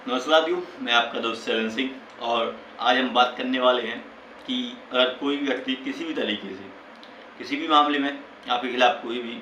नमस्कार साथियों, मैं आपका दोस्त चरण सिंह। और आज हम बात करने वाले हैं कि अगर कोई भी व्यक्ति किसी भी तरीके से किसी भी मामले में आपके खिलाफ कोई भी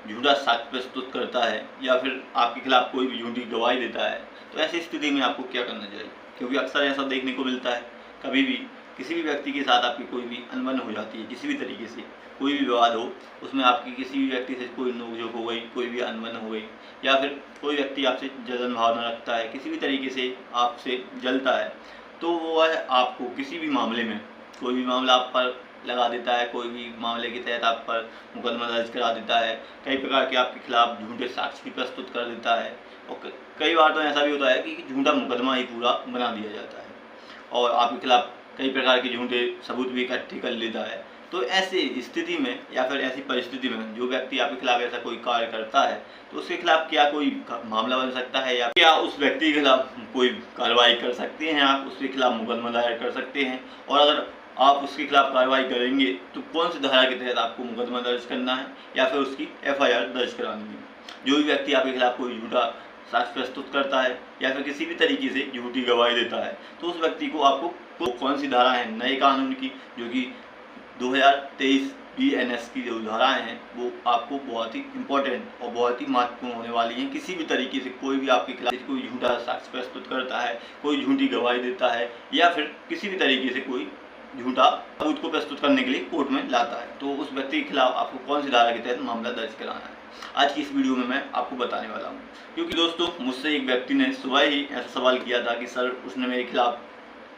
झूठा साक्ष्य प्रस्तुत करता है या फिर आपके खिलाफ कोई भी झूठी गवाही देता है, तो ऐसी स्थिति में आपको क्या करना चाहिए। क्योंकि अक्सर ऐसा देखने को मिलता है, कभी भी किसी भी व्यक्ति के साथ आपकी कोई भी अनबन हो जाती है, किसी भी तरीके से कोई भी विवाद हो, उसमें आपकी किसी भी व्यक्ति से कोई नोकझोंक हो गई, कोई भी अनबन हो गई, या फिर कोई व्यक्ति आपसे जलन भावना रखता है, किसी भी तरीके से आपसे जलता है, तो वह आपको किसी भी मामले में कोई भी मामला आप पर लगा देता है, कोई भी मामले के तहत आप पर मुकदमा दर्ज करा देता है, कई प्रकार के आपके खिलाफ झूठे साक्ष्य भी प्रस्तुत कर देता है। और कई बार तो ऐसा भी होता है कि झूठा मुकदमा ही पूरा बना दिया जाता है और आपके खिलाफ कई प्रकार के झूठे सबूत भी इकट्ठे कर लेता है। तो ऐसी स्थिति में या फिर ऐसी परिस्थिति में जो व्यक्ति आपके खिलाफ ऐसा कोई कार्य करता है, तो उसके खिलाफ क्या कोई मामला बन सकता है या क्या उस व्यक्ति के खिलाफ कोई कार्रवाई कर सकते हैं, आप उसके खिलाफ मुकदमा दायर कर सकते हैं। और अगर आप उसके खिलाफ कार्रवाई करेंगे तो कौन सी धारा के तहत आपको मुकदमा दर्ज करना है या फिर उसकी FIR दर्ज करानी है। जो भी व्यक्ति आपके खिलाफ कोई झूठा साक्ष्य प्रस्तुत करता है या फिर किसी भी तरीके से झूठी गवाही देता है, तो उस व्यक्ति को आपको कौन सी धारा है नए कानून की, जो कि 2023 BNS की जो धाराएं हैं, वो आपको बहुत ही इम्पोर्टेंट और बहुत ही महत्वपूर्ण होने वाली हैं। किसी भी तरीके से कोई भी आपके खिलाफ कोई झूठा साक्ष्य प्रस्तुत करता है, कोई झूठी गवाही देता है या फिर किसी भी तरीके से कोई झूठा सबूत को प्रस्तुत करने के लिए कोर्ट में लाता है, तो उस व्यक्ति के खिलाफ आपको कौन सी धारा के तहत मामला दर्ज कराना है, आज की इस वीडियो में मैं आपको बताने वाला हूँ। क्योंकि दोस्तों, मुझसे एक व्यक्ति ने सुबह ही ऐसा सवाल किया था कि सर, उसने मेरे खिलाफ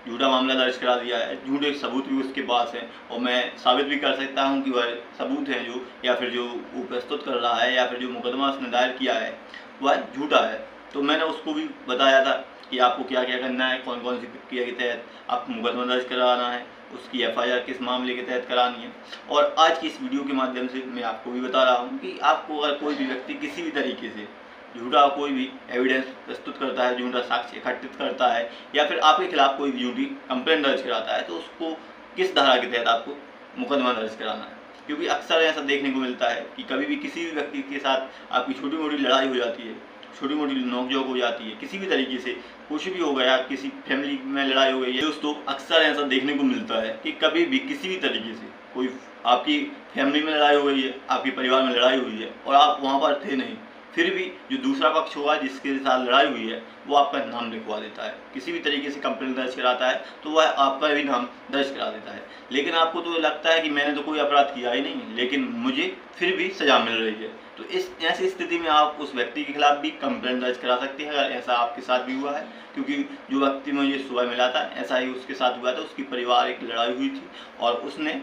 झूठा मामला दर्ज करा दिया है, झूठे सबूत भी उसके पास हैं और मैं साबित भी कर सकता हूं कि वह सबूत हैं जो या फिर जो वो प्रस्तुत कर रहा है या फिर जो मुकदमा उसने दायर किया है वह झूठा है। तो मैंने उसको भी बताया था कि आपको क्या क्या करना है, कौन कौन सी प्रक्रिया के तहत आपको मुकदमा दर्ज कराना है, उसकी FIR किस मामले के तहत करानी है। और आज की इस वीडियो के माध्यम से मैं आपको भी बता रहा हूँ कि आपको अगर कोई भी व्यक्ति किसी भी तरीके से झूठा कोई भी एविडेंस प्रस्तुत करता है, झूठा साक्ष्य एकत्रित करता है या फिर आपके खिलाफ कोई भी झूठी कंप्लेंट दर्ज कराता है, तो उसको किस धारा के तहत आपको मुकदमा दर्ज कराना है। क्योंकि अक्सर ऐसा देखने को मिलता है कि कभी भी किसी भी व्यक्ति के साथ आपकी छोटी मोटी लड़ाई हो जाती है, छोटी मोटी नोकझोंक हो जाती है, किसी भी तरीके से कुछ भी हो गया, किसी फैमिली में लड़ाई हो गई है दोस्तों, अक्सर ऐसा देखने को मिलता है कि कभी भी किसी भी तरीके से कोई आपकी फैमिली में लड़ाई हो गई है, आपके परिवार में लड़ाई हुई है और आप वहाँ पर थे नहीं, फिर भी जो दूसरा पक्ष होगा जिसके साथ लड़ाई हुई है वो आपका नाम लिखवा देता है, किसी भी तरीके से कंप्लेंट दर्ज कराता है, तो वह आपका भी नाम दर्ज करा देता है। लेकिन आपको तो लगता है कि मैंने तो कोई अपराध किया ही नहीं, लेकिन मुझे फिर भी सज़ा मिल रही है। तो इस ऐसी स्थिति में आप उस व्यक्ति के खिलाफ भी कंप्लेंट दर्ज करा सकते हैं, अगर ऐसा आपके साथ भी हुआ है। क्योंकि जो व्यक्ति मुझे सुबह मिला था, ऐसा ही उसके साथ हुआ था। उसकी परिवार एक लड़ाई हुई थी और उसने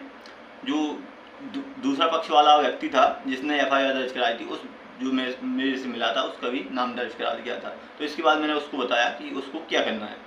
जो दूसरा पक्ष वाला व्यक्ति था जिसने FIR दर्ज कराई थी, उस जो मेरे से मिला था उसका भी नाम दर्ज करा दिया था। तो इसके बाद मैंने उसको बताया कि उसको क्या करना है।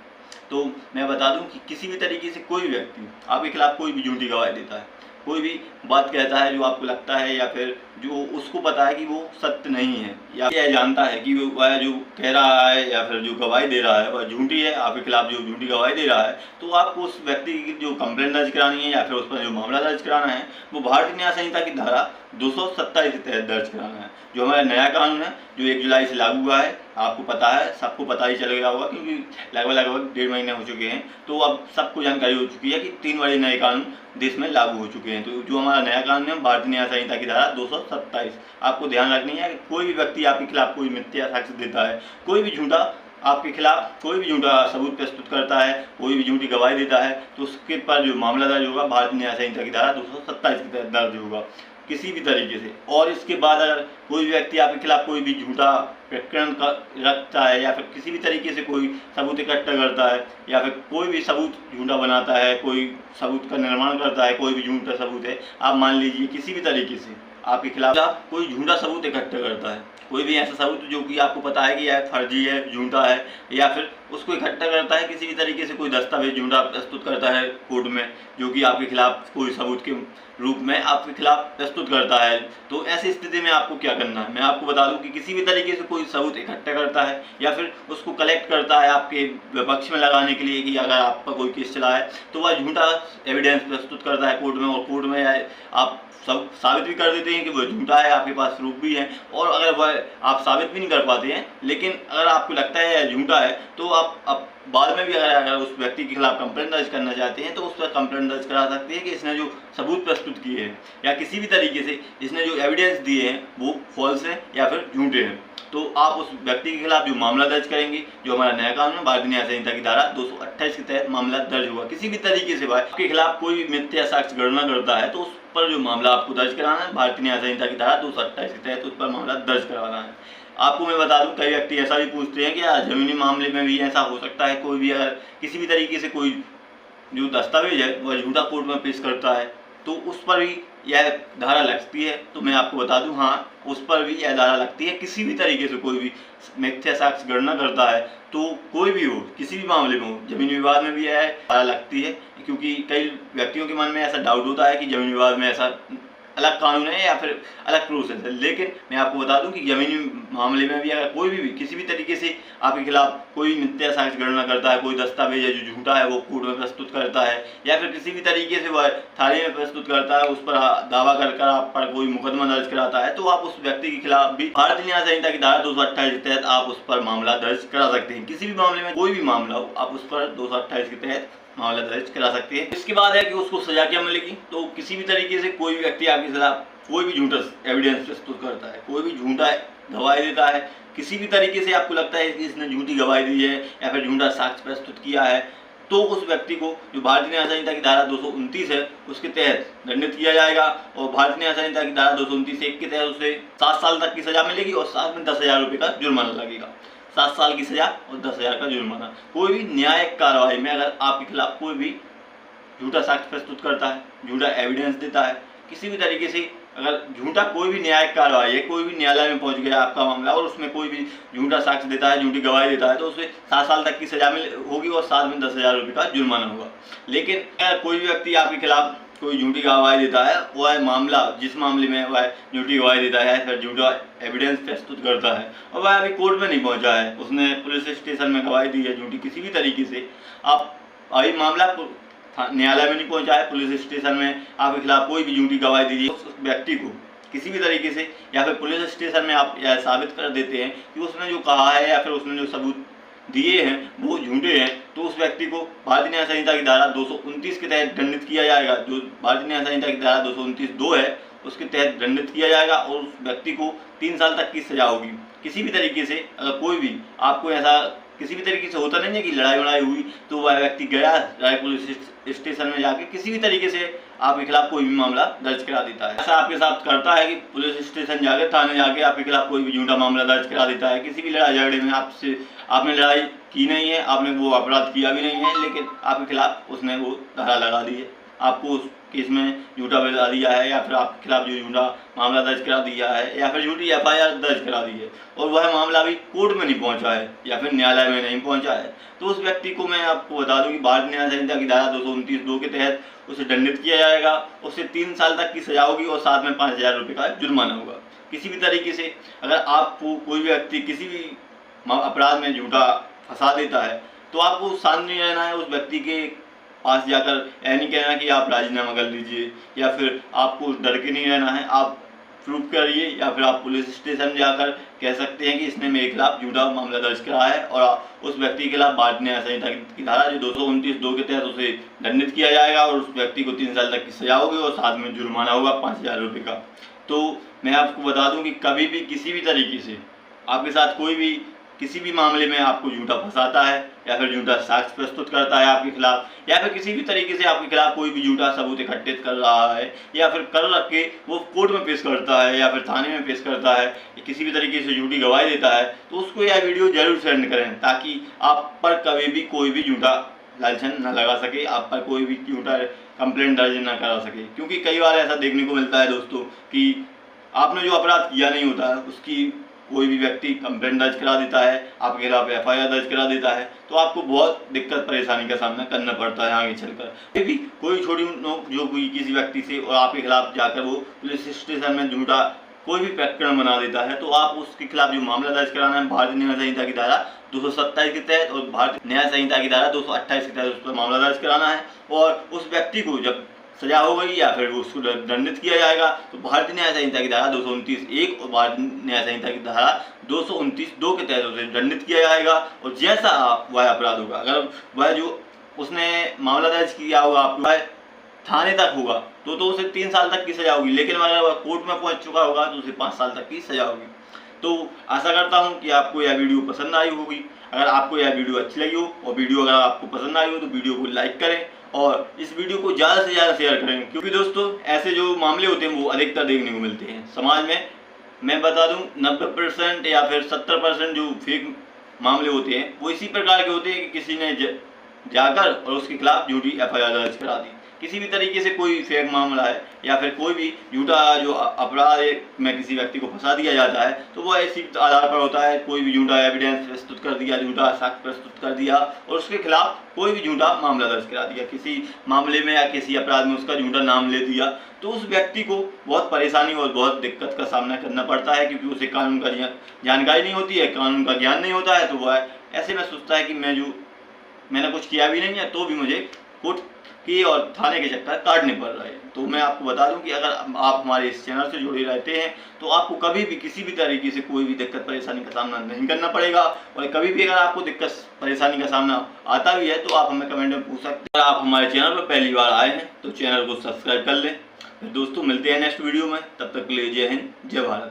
तो मैं बता दूं कि किसी भी तरीके से कोई व्यक्ति आपके खिलाफ कोई भी झूठी गवाही देता है, कोई भी बात कहता है जो आपको लगता है या फिर जो उसको पता है कि वो सत्य नहीं है, या यह जानता है कि वह जो कह रहा है या फिर जो गवाही दे रहा है वह झूठी है, आपके खिलाफ जो झूठी गवाही दे रहा है, तो आपको उस व्यक्ति की जो कंप्लेंट दर्ज करानी है या फिर उस पर जो मामला दर्ज कराना है वो भारतीय न्याय संहिता की धारा 227 के तहत दर्ज कराना है, जो हमारा नया कानून है, जो 1 जुलाई से लागू हुआ है। आपको पता है, सबको पता ही चल गया होगा क्योंकि लगभग 1.5 महीने हो चुके हैं, तो अब सबको जानकारी हो चुकी है कि 3 बड़े नए कानून देश में लागू हो चुके हैं। तो जो हमारा नया कानून है भारतीय न्याय संहिता की धारा 227, आपको ध्यान रखनी है कि कोई भी व्यक्ति आपके खिलाफ कोई मिथ्या साक्ष्य देता है, कोई भी झूठा आपके खिलाफ कोई भी झूठा सबूत प्रस्तुत करता है, कोई भी झूठी गवाही देता है, तो उसके पर जो मामला दर्ज होगा भारतीय न्याय संहिता की धारा 227 के तहत दर्ज होगा किसी भी तरीके से। और इसके बाद अगर कोई भी व्यक्ति आपके खिलाफ कोई भी झूठा प्रकरण रखता है या फिर किसी भी तरीके से कोई सबूत इकट्ठा करता है या फिर कोई भी सबूत झूठा बनाता है, कोई सबूत का निर्माण करता है, कोई भी झूठा सबूत है, आप मान लीजिए किसी भी तरीके से आपके खिलाफ कोई झूठा सबूत इकट्ठा करता है, कोई भी ऐसा सबूत जो कि आपको पता है कि यह फर्जी है, झूठा है, या फिर उसको इकट्ठा करता है किसी भी तरीके से, कोई दस्तावेज झूठा प्रस्तुत करता है कोर्ट में जो कि आपके खिलाफ कोई सबूत के रूप में आपके खिलाफ प्रस्तुत करता है। तो ऐसी स्थिति में आपको क्या करना है, मैं आपको बता दूं कि किसी भी तरीके से कोई सबूत इकट्ठा करता है या फिर उसको कलेक्ट करता है आपके विपक्ष में लगाने के लिए कि अगर आप पर कोई केस चला है तो वह झूठा एविडेंस प्रस्तुत करता है कोर्ट में, और कोर्ट में आप सब साबित भी कर देते हैं कि वह झूठा है, आपके पास प्रूफ भी है। और अगर वह आप साबित भी नहीं कर पाते हैं, लेकिन अगर आपको लगता है झूठा है, तो आप बाद में भी अगर उस व्यक्ति के खिलाफ कंप्लेंट दर्ज करना चाहते हैं तो उस पर कंप्लेंट दर्ज करा सकते हैं कि इसने जो सबूत प्रस्तुत किए हैं या किसी भी तरीके से इसने जो एविडेंस दिए हैं वो फॉल्स हैं या फिर झूठे हैं। तो आप उस व्यक्ति के खिलाफ जो मामला दर्ज करेंगे, जो हमारा नया कानून है भारतीय न्याय संहिता की धारा 228 के तहत मामला दर्ज होगा। किसी भी तरीके से आपके खिलाफ कोई भी मिथ्या साक्ष्य गणना करता है तो उस पर जो मामला आपको दर्ज कराना है, भारतीय न्याय संहिता की धारा 228 के तहत उस पर मामला दर्ज करवाना है। आपको मैं बता दूं, कई व्यक्ति ऐसा भी पूछते हैं कि जमीनी मामले में भी ऐसा हो सकता है, कोई भी अगर किसी भी तरीके से कोई जो दस्तावेज है वह झूठा कोर्ट में पेश करता है तो उस पर भी यह धारा लगती है। तो मैं आपको बता दूं, हाँ, उस पर भी यह धारा लगती है। किसी भी तरीके से कोई भी मिथ्या साक्ष्य गणना करता है तो कोई भी हो, किसी भी मामले में हो, जमीनी विवाद में भी यह धारा लगती है, क्योंकि कई व्यक्तियों के मन में ऐसा डाउट होता है कि जमीनी विवाद में ऐसा अलग कानून है या फिर अलग प्रोसेस है। लेकिन मैं आपको बता दूं कि जमीनी मामले में भी अगर कोई भी किसी भी तरीके से आपके खिलाफ कोई मिथ्या साक्ष्य गणना करता है, कोई दस्तावेज है जो झूठा है वो कोर्ट में प्रस्तुत करता है या फिर किसी भी तरीके से वह थाने में प्रस्तुत करता है, उस पर दावा कर आप पर कोई मुकदमा दर्ज कराता है, तो आप उस व्यक्ति के खिलाफ भी भारतीय न्याय संहिता की धारा 228 के तहत आप उस पर मामला दर्ज करा सकते हैं। किसी भी मामले में कोई भी मामला हो, आप उस पर 228 के तहत मामला दर्ज करा सकते हैं। इसके बाद है कि उसको सजा क्या मिलेगी। तो किसी भी तरीके से कोई भी व्यक्ति आपके खिलाफ कोई भी झूठा एविडेंस प्रस्तुत करता है, कोई भी झूठा गवाही देता है, किसी भी तरीके से आपको लगता है कि इसने झूठी गवाही दी है या फिर झूठा साक्ष्य प्रस्तुत किया है, तो उस व्यक्ति को जो भारतीय न्याय संहिता की धारा 229 है उसके तहत दंडित किया जाएगा। और भारतीय न्याय संहिता की धारा 229(1) के तहत उसे 7 साल तक की सजा मिलेगी और साथ में 10,000 रुपये का जुर्माना लगेगा। 7 साल की सजा और 10,000 का जुर्माना। कोई भी न्यायिक कार्रवाई में अगर आपके खिलाफ कोई भी झूठा साक्ष्य प्रस्तुत करता है, झूठा एविडेंस देता है, किसी भी तरीके से अगर झूठा कोई भी न्यायिक कार्रवाई है, कोई भी न्यायालय में पहुंच गया आपका मामला और उसमें कोई भी झूठा साक्ष्य देता है, झूठी गवाही देता है, तो उसे 7 साल तक की सजा होगी और साथ में 10,000 रुपये का जुर्माना होगा। लेकिन अगर कोई भी व्यक्ति आपके खिलाफ कोई झूठी गवाही देता है, वह मामला जिस मामले में वह झूठी गवाही देता है फिर झूठा एविडेंस प्रस्तुत करता है और वह अभी कोर्ट में नहीं पहुंचा है, उसने पुलिस स्टेशन में गवाही दी है झूठी, किसी भी तरीके से आप अभी मामला न्यायालय में नहीं पहुंचा है, पुलिस स्टेशन में आपके खिलाफ कोई भी झूठी गवाही दीजिए, उस व्यक्ति को किसी भी तरीके से या फिर पुलिस स्टेशन में आप यह साबित कर देते हैं कि उसने जो कहा है या फिर उसने जो सबूत दिए हैं वो झूठे हैं, तो उस व्यक्ति को भारतीय न्याय संहिता की धारा 229 के तहत दंडित किया जाएगा। जो भारतीय न्याय संहिता की धारा 229(2) है उसके तहत दंडित किया जाएगा और उस व्यक्ति को 3 साल तक की सजा होगी। किसी भी तरीके से अगर कोई भी आपको ऐसा किसी भी तरीके से होता नहीं है कि लड़ाई वड़ाई हुई तो वह व्यक्ति गया पुलिस स्टेशन में जाके किसी भी तरीके से आपके खिलाफ कोई भी मामला दर्ज करा देता है। ऐसा आपके साथ करता है कि पुलिस स्टेशन जाके थाने जाके आपके खिलाफ कोई भी झूठा मामला दर्ज करा देता है। किसी भी लड़ाई झगड़े में आपने लड़ाई की नहीं है, आपने वो अपराध किया भी नहीं है, लेकिन आपके खिलाफ उसने वो धारा लगा दी है, आपको उस केस में झूठा बता दिया है या फिर आपके खिलाफ जो झूठा मामला दर्ज करा दिया है या फिर झूठी FIR दर्ज करा दी है और वह मामला अभी कोर्ट में नहीं पहुंचा है या फिर न्यायालय में नहीं पहुंचा है, तो उस व्यक्ति को मैं आपको बता दूं कि भारतीय न्याय संहिता की धारा 229(2) के तहत उसे दंडित किया जाएगा, उसे 3 साल तक की सजा होगी और साथ में 5,000 रुपये का जुर्माना होगा। किसी भी तरीके से अगर आपको कोई व्यक्ति किसी भी अपराध में झूठा फंसा देता है तो आपको शांत नहीं रहना है, उस व्यक्ति के पास जाकर यह नहीं कहना कि आप राजीनामा कर लीजिए या फिर आपको डर के नहीं रहना है, आप प्रूफ करिए या फिर आप पुलिस स्टेशन जाकर कह सकते हैं कि इसने मेरे खिलाफ झूठा मामला दर्ज करा है और उस व्यक्ति के खिलाफ भारतीय न्याय संहिता की धारा जो 229(2) के तहत उसे दंडित किया जाएगा और उस व्यक्ति को 3 साल तक की सजा होगी और साथ में जुर्माना होगा 5,000 रुपये का। तो मैं आपको बता दूं कि कभी भी किसी भी तरीके से आपके साथ कोई भी किसी भी मामले में आपको झूठा फंसाता है या फिर झूठा साक्ष्य प्रस्तुत करता है आपके खिलाफ या फिर किसी भी तरीके से आपके खिलाफ कोई भी झूठा सबूत इकट्ठित कर रहा है या फिर कर रख के वो कोर्ट में पेश करता है या फिर थाने में पेश करता है, किसी भी तरीके से झूठी गवाही देता है, तो उसको यह वीडियो जरूर सेंड करें ताकि आप पर कभी भी कोई भी झूठा लालचन न लगा सके, आप पर कोई भी झूठा कंप्लेंट दर्ज न करा सके। क्योंकि कई बार ऐसा देखने को मिलता है दोस्तों कि आपने जो अपराध किया नहीं होता उसकी कोई भी व्यक्ति कंप्लेंट दर्ज करा देता है, आपके खिलाफ FIR दर्ज करा देता है, तो आपको बहुत दिक्कत परेशानी का सामना करना पड़ता है आगे चलकर। फिर भी कोई छोटी नोक जो कोई किसी व्यक्ति से और आपके खिलाफ जाकर वो पुलिस स्टेशन में झूठा कोई भी प्रकरण बना देता है, तो आप उसके खिलाफ जो मामला दर्ज कराना है भारतीय न्याय संहिता की धारा 227 के तहत और भारतीय न्याय संहिता की धारा 228 के तहत उस पर मामला दर्ज कराना है। और उस व्यक्ति को जब सजा हो गई या फिर उसको दंडित किया जाएगा तो भारतीय न्याय संहिता की धारा 229(1) और भारतीय न्याय संहिता की धारा 229(2) के तहत उसे दंडित किया जाएगा। और जैसा वह अपराध होगा, अगर वह जो उसने मामला दर्ज किया होगा आपको थाने तक होगा तो उसे 3 साल तक की सजा होगी, लेकिन अगर वह कोर्ट में पहुंच चुका होगा तो उसे 5 साल तक की सजा होगी। तो आशा करता हूं कि आपको यह वीडियो पसंद आई होगी। अगर आपको यह वीडियो अच्छी लगी हो और वीडियो अगर आपको पसंद आई हो तो वीडियो को लाइक करें और इस वीडियो को ज़्यादा से ज़्यादा शेयर करें, क्योंकि दोस्तों ऐसे जो मामले होते हैं वो अधिकतर देखने को मिलते हैं समाज में। मैं बता दूं 90% या फिर 70% जो फेक मामले होते हैं वो इसी प्रकार के होते हैं कि किसी ने जाकर और उसके खिलाफ झूठी FIR दर्ज करा दी। किसी भी तरीके से कोई फेक मामला है या फिर कोई भी झूठा जो अपराध में किसी व्यक्ति को फंसा दिया जाता है तो वो इसी आधार पर होता है, कोई भी झूठा एविडेंस प्रस्तुत कर दिया, झूठा साक्ष्य प्रस्तुत कर दिया और उसके खिलाफ कोई भी झूठा मामला दर्ज करा दिया, किसी मामले में या किसी अपराध में उसका झूठा नाम ले दिया, तो उस व्यक्ति को बहुत परेशानी और बहुत दिक्कत का सामना करना पड़ता है, क्योंकि उसे कानून का जानकारी नहीं होती है, कानून का ज्ञान नहीं होता है। तो वह ऐसे में सोचता है कि मैंने कुछ किया भी नहीं है तो भी मुझे कोर्ट की और थाने के चक्कर काटने पड़ रहे हैं। तो मैं आपको बता दूं कि अगर आप हमारे इस चैनल से जुड़े रहते हैं तो आपको कभी भी किसी भी तरीके से कोई भी दिक्कत परेशानी का सामना नहीं करना पड़ेगा। और कभी भी अगर आपको दिक्कत परेशानी का सामना आता भी है तो आप हमें कमेंट में पूछ सकते हैं। अगर आप हमारे चैनल पर पहली बार आए हैं तो चैनल को सब्सक्राइब कर लें। फिर दोस्तों मिलते हैं नेक्स्ट वीडियो में, तब तक के लिए जय हिंद, जय भारत।